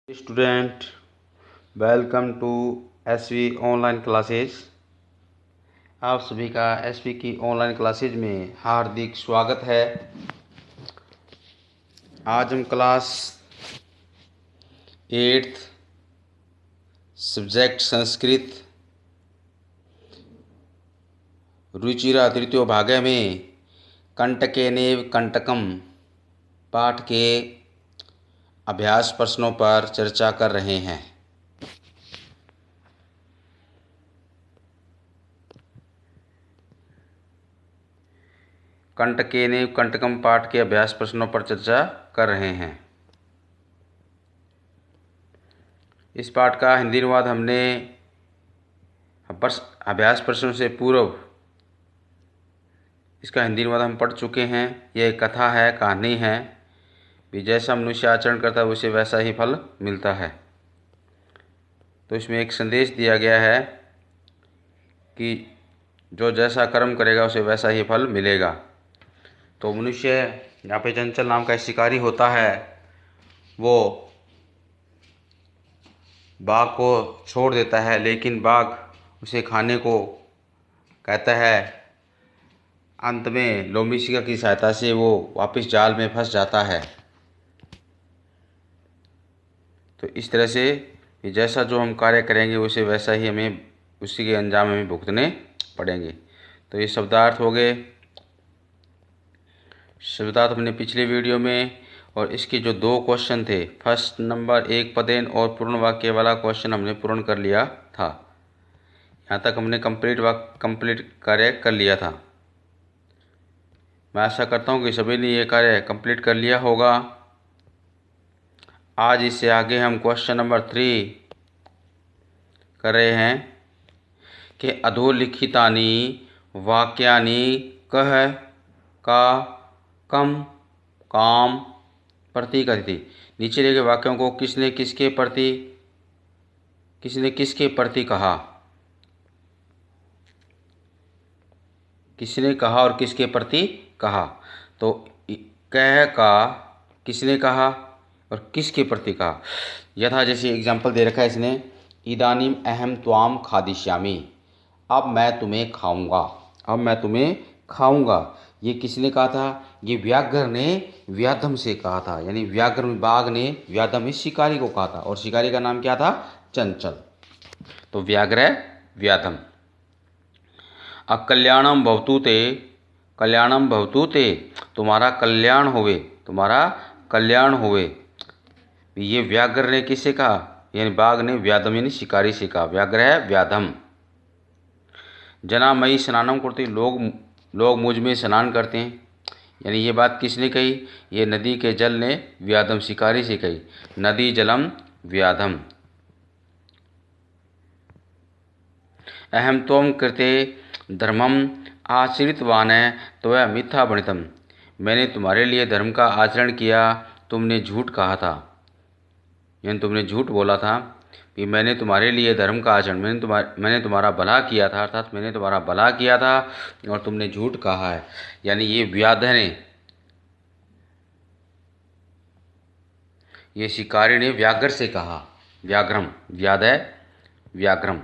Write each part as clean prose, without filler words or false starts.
Student, welcome to SV online classes. आप सभी का एसवी की ऑनलाइन क्लासेज में हार्दिक स्वागत है। आज हम class 8th subject Sanskrit Ruchira तृतीयो भागे में कंटकेनेव कंटकम पाठ के अभ्यास प्रश्नों पर चर्चा कर रहे हैं। कंटकेनेव कंटकम पाठ के अभ्यास प्रश्नों पर चर्चा कर रहे हैं। इस पाठ का हिंदी अनुवाद हमने अभ्यास प्रश्नों से पूर्व इसका हिंदी अनुवाद हम पढ़ चुके हैं। यह एक कथा है, कहानी है कि जैसा मनुष्य आचरण करता है उसे वैसा ही फल मिलता है। तो इसमें एक संदेश दिया गया है कि जो जैसा कर्म करेगा उसे वैसा ही फल मिलेगा। तो मनुष्य यहाँ पे चंचल नाम का शिकारी होता है, वो बाघ को छोड़ देता है, लेकिन बाघ उसे खाने को कहता है। अंत में लोमड़ी शिकार की सहायता से वो वापस जाल में फंस जाता है। तो इस तरह से जैसा जो हम कार्य करेंगे उसे वैसा ही हमें उसी के अंजाम हमें भुगतने पड़ेंगे। तो ये शब्दार्थ हो गए। शब्दार्थ हमने पिछले वीडियो में, और इसके जो 2 क्वेश्चन थे, फर्स्ट नंबर एक पदेन और पूर्ण वाक्य वाला क्वेश्चन हमने पूर्ण कर लिया था। यहाँ तक हमने कंप्लीट कार्य कर लिया था। मैं आशा करता हूँ कि सभी ने ये कार्य कंप्लीट कर लिया होगा। आज इससे आगे हम क्वेश्चन नंबर 3 कर रहे हैं कि अधोलिखितानि वाक्यानि कह का कम काम प्रति कथति। नीचे दिए गए वाक्यों को किसने किसके प्रति कहा, किसने कहा और किसके प्रति कहा। तो कह का किसने कहा और किसके प्रति कहा। यथा जैसे एग्जाम्पल दे रखा है इसने, इदानीम अहम त्वाम खादिष्यामि, अब मैं तुम्हें खाऊंगा, अब मैं तुम्हें खाऊंगा। ये किसने कहा था? ये व्याघ्र ने व्याधम से कहा था। यानी व्याघ्र बाघ ने व्याधम इस शिकारी को कहा था, और शिकारी का नाम क्या था? चंचल। तो व्याघ्र व्याधम। अकल्याणम भवतु ते, कल्याणम भवतु ते, तुम्हारा कल्याण होवे, तुम्हारा कल्याण होवे। ये व्याघ्र ने किससे कहा? यानी बाघ ने व्याधम यानी शिकारी से कहा। व्याघ्र है व्याधम। जना मई स्नानम करते, लोग मुझ में स्नान करते हैं। यानी ये बात किसने कही? ये नदी के जल ने व्याधम शिकारी से कही। नदी जलम व्याधम। अहम त्वं कृते धर्मम आचरितवान त्वया मिथ्या भणितम, मैंने तुम्हारे लिए धर्म का आचरण किया, तुमने झूठ कहा था। यानी तुमने झूठ बोला था कि मैंने तुम्हारे लिए धर्म का आचरण, मैंने तुम्हारा भला किया था, अर्थात मैंने तुम्हारा भला किया था और तुमने झूठ कहा है। यानी ये व्याध ने, ये शिकारी ने व्याघ्र से कहा। व्याघ्रम, व्याध है व्याघ्रम।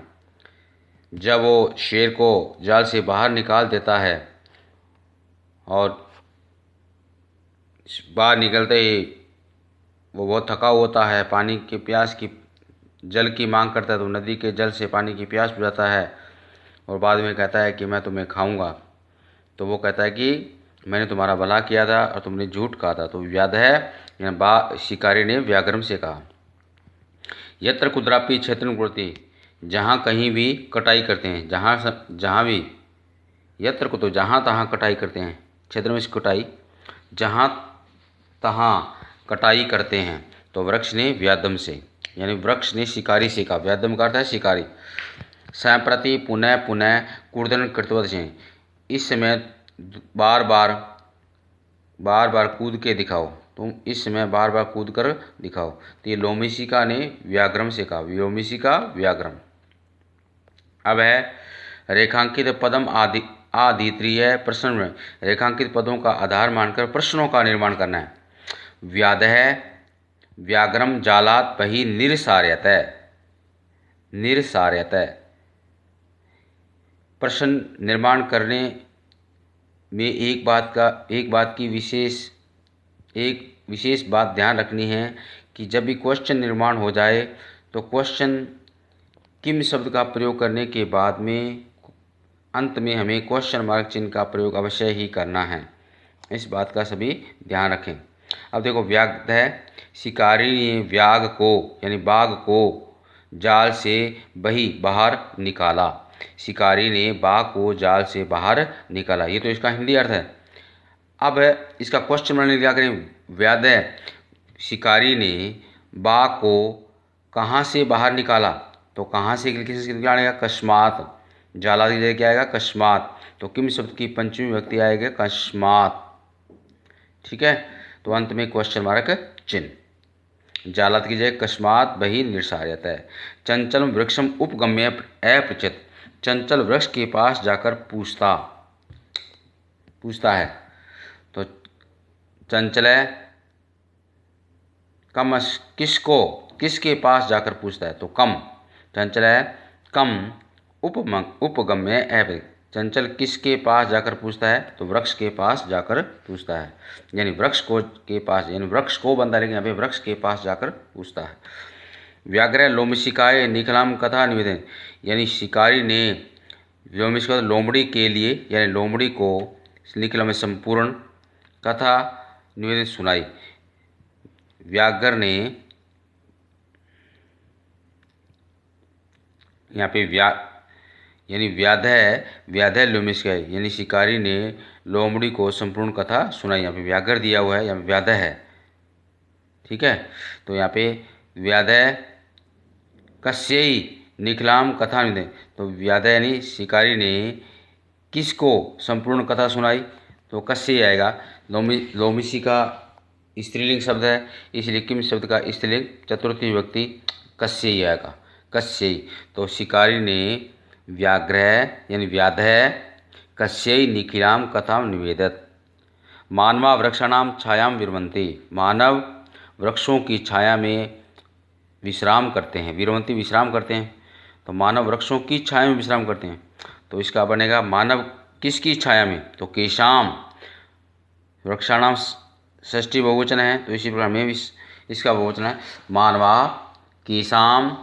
जब वो शेर को जाल से बाहर निकाल देता है और बाहर निकलते ही वो बहुत थका होता है, पानी की प्यास की, जल की मांग करता है, तो नदी के जल से पानी की प्यास बुझाता है और बाद में कहता है कि मैं तुम्हें खाऊंगा। तो वो कहता है कि मैंने तुम्हारा भला किया था और तुमने झूठ कहा था। तो व्याध है शिकारी ने व्याघ्रम से कहा। यत्र कुद्रापि क्षेत्र कुर्ती, जहाँ कहीं भी कटाई करते हैं, जहाँ भी, यत्र को तो जहाँ तहाँ कटाई करते हैं, क्षेत्र में कटाई, जहाँ तहाँ कटाई करते हैं। तो वृक्ष ने व्याधम से, यानी वृक्ष ने शिकारी से कहा। व्याधम का अर्थ है शिकारी। संप्रति पुनः पुनः कूर्दन कृतवत, इस समय बार बार कूद के दिखाओ, तुम इस समय बार बार कूद कर दिखाओ। तो ये लोमशिका ने व्याघ्रम से कहा। लोमशिका व्याघ्रम। अब है रेखांकित पदम आदित्रीय प्रश्न में रेखांकित पदों का आधार मानकर प्रश्नों का निर्माण करना है। व्याध है व्याघ्रम जालात् बहिः निरसार्यते। निरसार्यते। प्रश्न निर्माण करने में एक बात की विशेष बात ध्यान रखनी है कि जब भी क्वेश्चन निर्माण हो जाए तो क्वेश्चन किम शब्द का प्रयोग करने के बाद में अंत में हमें क्वेश्चन मार्क चिन्ह का प्रयोग अवश्य ही करना है। इस बात का सभी ध्यान रखें। अब देखो, व्याघ्र है, शिकारी ने व्याघ्र को यानी बाघ को जाल से बाहर निकाला। शिकारी ने बाघ को जाल से बाहर निकाला, ये तो इसका हिंदी अर्थ है। अब इसका क्वेश्चन बनाने क्या करें, व्याघ्र शिकारी ने बाघ को कहाँ से बाहर निकाला, तो कहाँ से किसी क्या आएगा, कस्मात। जाला की जगह क्या आएगा, कस्मात। तो किम शब्द की पंचमी विभक्ति आएगी कस्मात। ठीक है, तो अंत में क्वेश्चन मार्क चिन्ह। जालात की जगह कस्मात बहिः निरसार्यते। चंचल वृक्षम उपगम्य अपृच्छत्। चंचल वृक्ष के पास जाकर पूछता है। तो चंचल कम किसके पास जाकर पूछता है, तो कम। चंचल है कम उपगम्य अपृच्छत्। चंचल किसके पास जाकर पूछता है, तो वृक्ष के पास जाकर पूछता है, यानी वृक्ष को बनता है, लेकिन यहाँ पे वृक्ष के पास जाकर पूछता है। व्याघ्र लोमशिकाय निखलाम कथा निवेदन, यानी शिकारी ने लोमशिका लोमड़ी के लिए यानी लोमड़ी को निखला में संपूर्ण कथा निवेदन सुनाई। व्याघ्र ने यहाँ पे यानी व्याध लोमशिका यानी शिकारी ने लोमड़ी को संपूर्ण कथा सुनाई। यहाँ पे व्याघ्र दिया हुआ है, यहाँ पे व्याध है। ठीक है, तो यहाँ पे व्याध कस्यै निखलाम कथा निवेदन, तो व्याध यानी शिकारी ने किसको संपूर्ण कथा सुनाई, तो कस्यै आएगा। लोमशिका स्त्रीलिंग शब्द है, इसलिए किम शब्द का स्त्रीलिंग चतुर्थी विभक्ति कस्यै आएगा, कस्यै। तो शिकारी ने व्याघ्र यानी व्याध कस्यै निखिलाम कथाम निवेदत। मानवा वृक्षाणाम छायाम विरमन्ति, मानव वृक्षों की छाया में विश्राम करते हैं। विरमन्ति विश्राम करते हैं, तो मानव वृक्षों की छाया में विश्राम करते हैं। तो इसका बनेगा मानव किसकी छाया में, तो केशाम। वृक्षाणाम षष्ठी बहुवचन है, तो इसी प्रकार में इसका बहुवचन है मानवा केशाम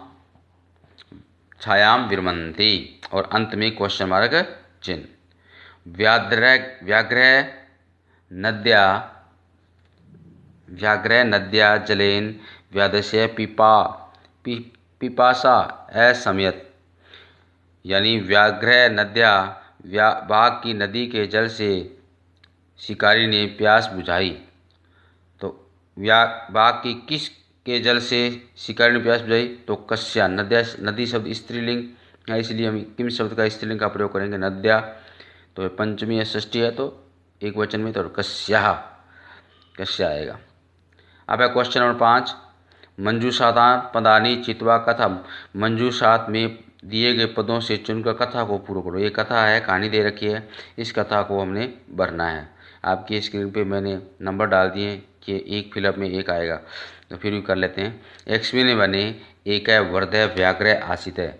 छायाम विरमन्ति, और अंत में क्वेश्चन मार्क चिन्ह। व्याघ्र नद्या जलेन व्याधस्य पिपासा असमयत, यानी व्याघ्र नद्या बाघ की नदी के जल से शिकारी ने प्यास बुझाई। तो बाघ की किस के जल से शिकारी ने प्यास बुझाई, तो कस्या। नद्या नदी शब्द स्त्रीलिंग है, इसलिए हम किम शब्द का स्त्रीलिंग का प्रयोग करेंगे, नद्या। तो पंचमी या षष्ठी है, तो एक वचन में, तो कस्या आएगा। अब है क्वेश्चन नंबर 5। मंजूषातां पदानि चित्वा कथम, मंजूषात में दिए गए पदों से चुनकर कथा को पूरा करो। ये कथा है, कहानी दे रखी है, इस कथा को हमने भरना है। आपकी स्क्रीन पे मैंने नंबर डाल दिए कि एक फिलअप में एक आएगा, तो फिर भी कर लेते हैं। एक्समी बने एक वृद्ध व्याघ्र आसित है।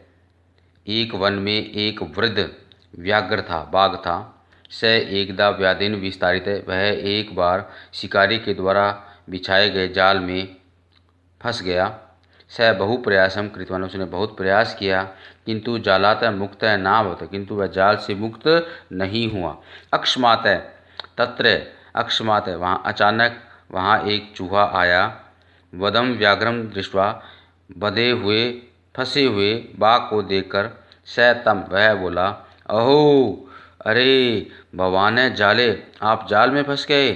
एक वन में एक वृद्ध व्याघ्र था, बाघ था। स एकदा व्याधिन विस्तारित है, वह एक बार शिकारी के द्वारा बिछाए गए जाल में फंस गया। स बहु प्रयासम कृतवान, उसने बहुत प्रयास किया, किंतु जालात मुक्त ना भवत, किंतु वह जाल से मुक्त नहीं हुआ। अकस्मात तत्र, अकस्मात वहाँ अचानक वहाँ एक चूहा आया। वदम व्याघ्रम दृष्ट्वा, बंधे हुए फंसे हुए बाघ को देखकर, स तम वह बोला, अहो अरे भवान जाले, आप जाल में फंस गए।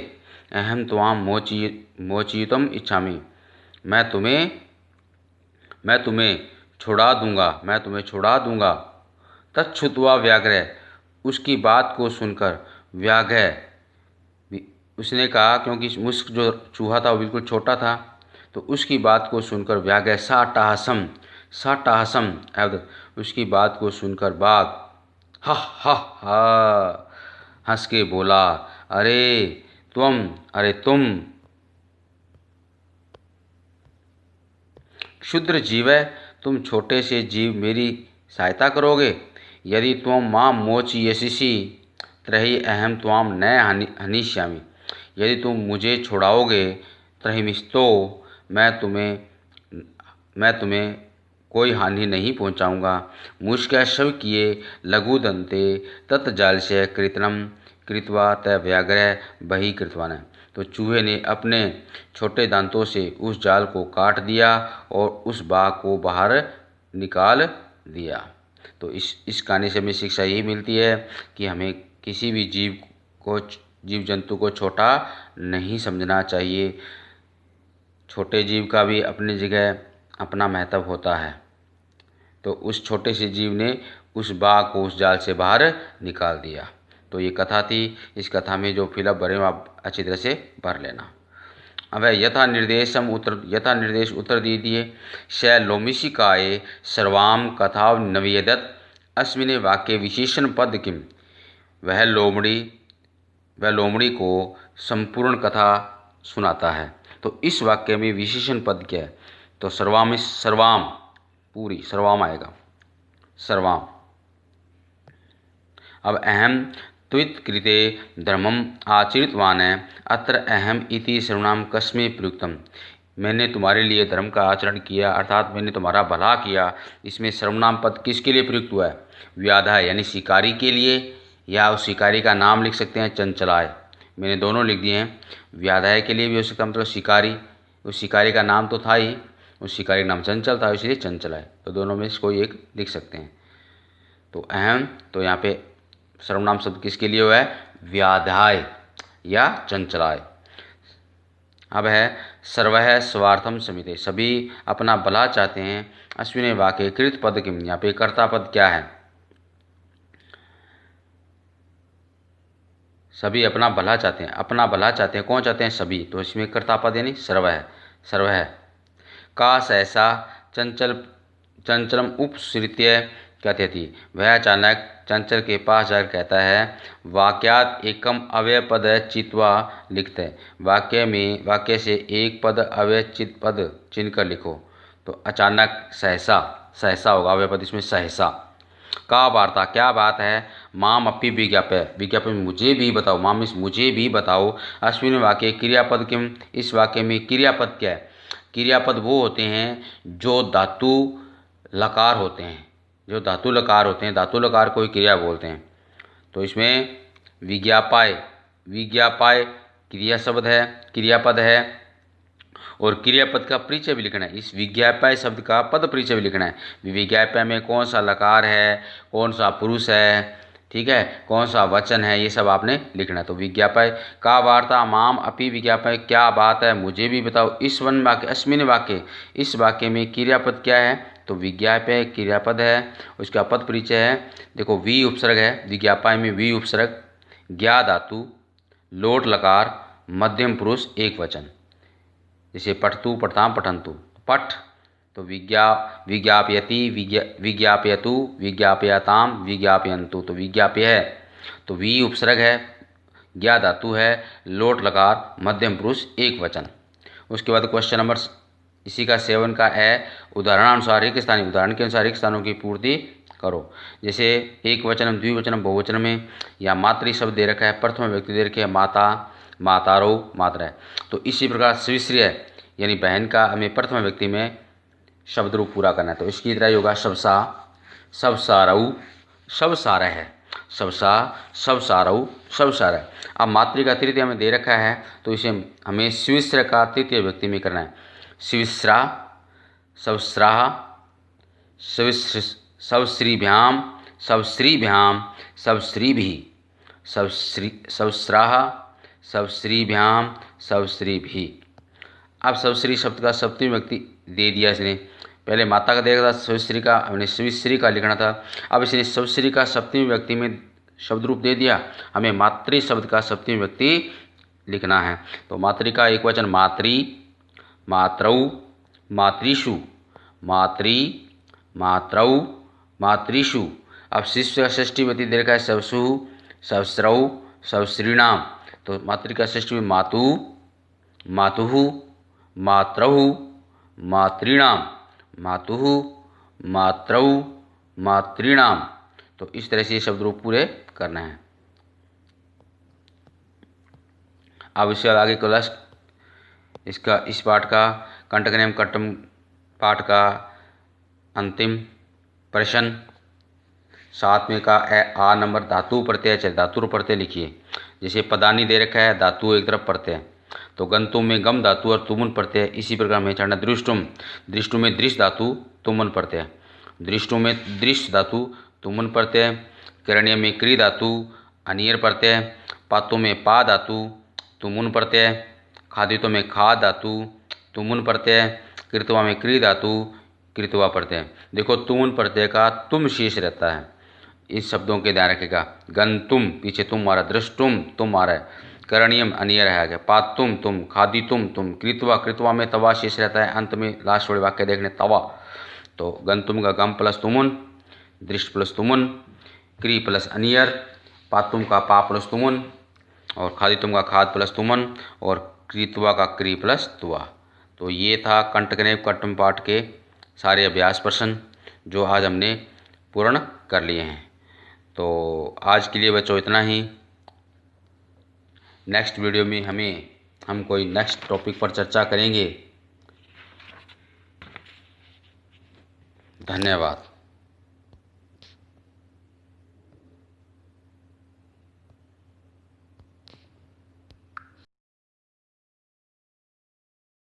अहम त्वाम मोचयितुम इच्छामि, मैं तुम्हें छुड़ा दूंगा। तच्छ्रुत्वा व्याघ्र, उसकी बात को सुनकर व्याघ्र, उसने कहा, क्योंकि मुस्क जो चूहा था वो बिल्कुल छोटा था, तो उसकी बात को सुनकर व्याघ्र साटाहसम उसकी बात को सुनकर बाघ हा हा हा हंस के बोला, अरे तुम क्षुद्र जीवै तुम छोटे से जीव मेरी सहायता करोगे। यदि त्वं मां मोचयिष्यसि तर्हि अहं त्वां न हनिष्यामि। यदि तुम मुझे छुड़ाओगे तर्हिमिस्तो मैं तुम्हें कोई हानि नहीं पहुंचाऊंगा। मुष्क शव किए लघुदंते तत्जालस्य कृतनम कृत्वा तव्याघ्र बहि कृतवान। तो चूहे ने अपने छोटे दांतों से उस जाल को काट दिया और उस बाघ को बाहर निकाल दिया। तो इस कहानी से हमें शिक्षा यही मिलती है कि हमें किसी भी जीव जंतु को छोटा नहीं समझना चाहिए। छोटे जीव का भी अपनी जगह अपना महत्व होता है। तो उस छोटे से जीव ने उस बाघ को उस जाल से बाहर निकाल दिया। तो ये कथा थी। इस कथा में जो फिलअप भरे हो आप अच्छी तरह से भर लेना। अब यथा निर्देश उत्तर दीजिए। स लोमिशिकाये सर्वाम कथा नवेदत अस्मिने वाक्य विशेषण पद किम। वह लोमड़ी को संपूर्ण कथा सुनाता है। तो इस वाक्य में विशेषण पद क्या है? तो सर्वाम पूरी सर्वाम आएगा, सर्वाम। अब अहम त्वित कृते धर्मम आचरितवान अत्र अहम इति सर्वनाम कस्मै प्रयुक्तम। मैंने तुम्हारे लिए धर्म का आचरण किया अर्थात मैंने तुम्हारा भला किया। इसमें सर्वनाम पद किसके लिए प्रयुक्त हुआ है? व्याधा यानी शिकारी के लिए, या उस शिकारी का नाम लिख सकते हैं चंचलाय। मैंने दोनों लिख दिए हैं। व्याधाय के लिए भी हो सकता मतलब शिकारी, उस शिकारी का नाम तो था ही, उस शिकारी का नाम चंचल था इसलिए चंचलाय। तो दोनों में से कोई एक लिख सकते हैं। तो अहम, तो यहाँ पे सर्वनाम शब्द किसके लिए हुआ है? व्याधाय या चंचलाय। अब है सर्वः स्वार्थम समिते, सभी अपना भला चाहते हैं। अश्विने वाक्य कृत पद किम, यहाँ पे कर्ता पद क्या है? सभी अपना भला चाहते हैं। अपना भला चाहते हैं, कौन चाहते हैं? सभी। तो इसमें कर्ता पद यानी सर्वः। का सहसा चंचलम उपसृत्य कहते थी। वह अचानक चंचल के पास जाकर कहता है वाक्यात एकम अव्यय पद चित्वा लिखते। वाक्य से एक पद अव्ययचित पद चुनकर लिखो। तो अचानक सहसा होगा अव्यय पद, इसमें सहसा। का वार्ता क्या बात है? माम अपि विज्ञापन मुझे भी बताओ। माम इस मुझे भी बताओ। अश्विन वाक्य क्रियापद किम, इस वाक्य में क्रियापद क्या है? क्रियापद वो होते हैं जो धातु लकार होते हैं, जो धातु लकार होते हैं, धातु लकार को ही क्रिया बोलते हैं। तो इसमें विज्ञापाय क्रियापद है और क्रियापद का परिचय भी लिखना है। इस विज्ञापाय शब्द का पद परिचय भी लिखना है। विज्ञापाय में कौन सा लकार है, कौन सा पुरुष है, ठीक है, कौन सा वचन है, ये सब आपने लिखना है। तो विज्ञापाय का वार्ता माम अपि विज्ञापाय, क्या बात है मुझे भी बताओ। अस्मिन वाक्य, इस वाक्य में क्रियापद क्या है? तो विज्ञापाय क्रियापद है, उसका पद परिचय है। देखो वी उपसर्ग है, विज्ञापाय में वी उपसर्ग, ज्ञा धातु, लोट लकार, मध्यम पुरुष एक वचन। जैसे पठतु पठताम पठन्तु, पठ तो विज्ञापयति विज्ञापयतु विज्ञापयताम विज्ञापयन्तु, तो विज्ञाप्य है। तो वी उपसर्ग है, ज्ञा धातु है, लोट लकार, मध्यम पुरुष एक वचन। उसके बाद क्वेश्चन नंबर इसी का 7 का है उदाहरणानुसार एक स्थानीय, उदाहरण के अनुसार एक स्थानों की पूर्ति करो। जैसे एक वचनम द्विवचनम बहुवचन में या मातृ शब्द दे रखा है, प्रथम व्यक्ति दे रखे है माता, मातारो, मात्रा है। तो इसी प्रकार स्विश्रिय यानी बहन का हमें प्रथम व्यक्ति में शब्द रूप पूरा करना है। तो इसकी तरह होगा सबसा, सब सारऊ, सब सारा है, सबसा, सब सारऊ, सब सारा है। अब मातृ का तृतीय हमें दे रखा है तो इसे हमें स्विश्र का तृतीय व्यक्ति में करना है। स्विश्रा, सबस्राह, सबश्रीभ्याम, सबश्रीभ्याम, सबश्रीभिः, सबस्राह, सबश्रीभ्याम, सबश्रीभिः। अब सबश्री शब्द का सप्तमी व्यक्ति दे दिया इसने। पहले माता का दे रखा था, सबश्री का हमने स्विश्री का लिखना था। अब इसने सबश्री का सप्तमी व्यक्ति में शब्द रूप दे दिया, हमें मातृ शब्द का सप्तमी व्यक्ति लिखना है। तो मातृ का एक वचन मातृ, मातृ, मातृषु, मातृ, मातृ, मातृषु। अब शिष्य का षष्ठी व्यक्ति दे रखा है सबसु, सबस्रौ, सबश्रीणाम। तो मातृ का षष्ठी में मातु, मातुः, मातृः, मातृणाम। मातुः, मात्रौ, मातॄणाम। तो इस तरह से ये शब्द रूप पूरे करना है। अब इससे आगे क्लास इसका इस पाठ का कंटक एवं कट्टम पाठ का अंतिम प्रश्न 7वें का आ नंबर धातु प्रत्यय, चाहे धातु प्रत्यय लिखिए। जैसे पदानी दे रखा है, धातु एक तरफ प्रत्यय, तो गंतुम में गम धातु और तुमुन प्रत्यय। इसी प्रकार में चढ़ना दृष्टुम, दृष्टु में दृश्य धातु तुमुन प्रत्यय, दृष्टु में दृश्य धातु तुमुन प्रत्यय। करण्य में क्री धातु अनियर प्रत्यय, पातों में पा धातु तुमुन प्रत्यय, खादितों में खा धातु तुमुन प्रत्यय, कृतवा में क्री धातु कृतवा प्रत्यय। देखो तुमुन प्रत्यय का तुम शेष रहता है, इस शब्दों के ध्यान रखेगा। गंतुम पीछे तुम आ रहा, दृष्टुम तुम आ रहा है, करणीयम अनियर है आगे, पातुम तुम, खादितुम तुम, कृतवा, कृतवा में तवा शेष रहता है। अंत में लास्ट वाले वाक्य देखने तवा। तो गंतुम का गम प्लस तुमुन, दृष्ट प्लस तुमुन, क्री प्लस अनियर, पातुम का पा प्लस तुमुन, और खादितुम का खाद प्लस तुमन, और कृतवा का क्री प्लस तुआ। तो ये था कंटकनेव कट्टम पाठ के सारे अभ्यास प्रश्न जो आज हमने पूर्ण कर लिए हैं। तो आज के लिए बच्चों इतना ही। नेक्स्ट वीडियो में हम कोई नेक्स्ट टॉपिक पर चर्चा करेंगे। धन्यवाद।